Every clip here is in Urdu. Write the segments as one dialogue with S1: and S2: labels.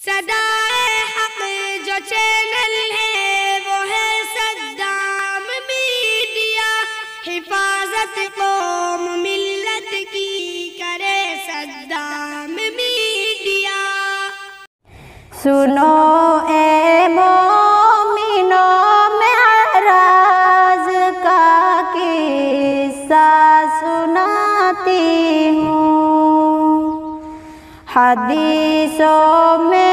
S1: صدائے حق جو چینل ہے وہ ہے صدام میڈیا، حفاظت قوم ملت کی کرے صدام میڈیا۔
S2: سنو اے مومنو معراج کا قصہ سناتی ہوں، حدیثوں میں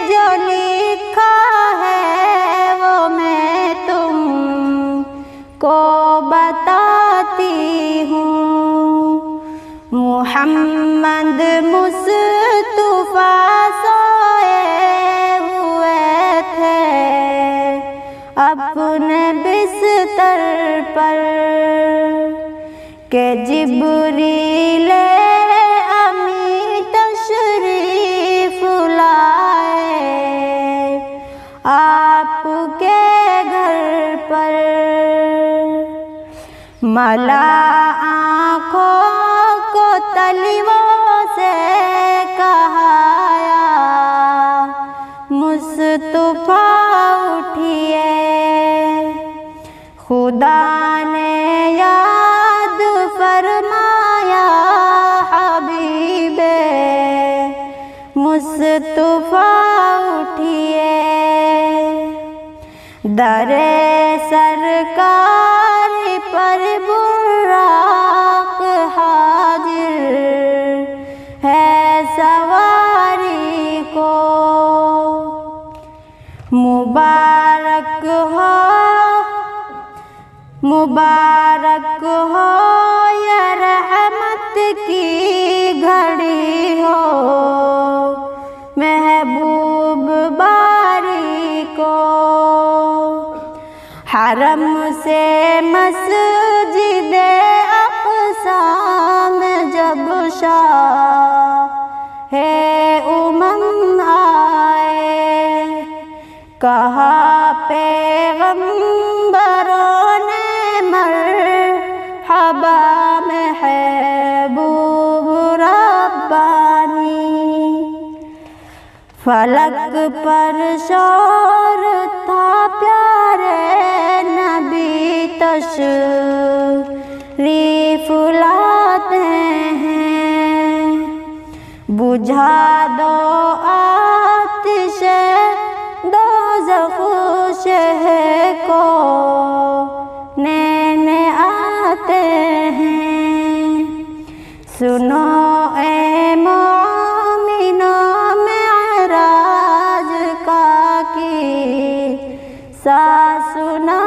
S2: جو لکھا ہے وہ میں تم کو بتاتی ہوں۔ محمد مصطفیٰ سوئے ہوئے تھے اپنے بستر پر کہ جبریل امی تشریف لائے آپ کے گھر پر۔ ملا آنکھوں کو تلیوں سے کہایا مصطفیٰ اٹھئے، خدا نے یاد فرمایا حبیب مصطفیٰ اٹھئے۔ در سرکار پر براق حاضر ہے سواری کو، مبارک ہو یہ رحمت کی گھڑی ہو محبوب باری کو۔ حرم سے مسجد اقصی میں جب شاہ امم آئے، کہا پیغمبروں نے مرحبا محبوب ربانی۔ فلک پر شور تھا پیارے نبی تشریف لاتے ہیں، بجھا دو آتش دوزخ شہ کو لینے آتے ہیں۔ سنو اے مومنو معراج کا قصہ سنا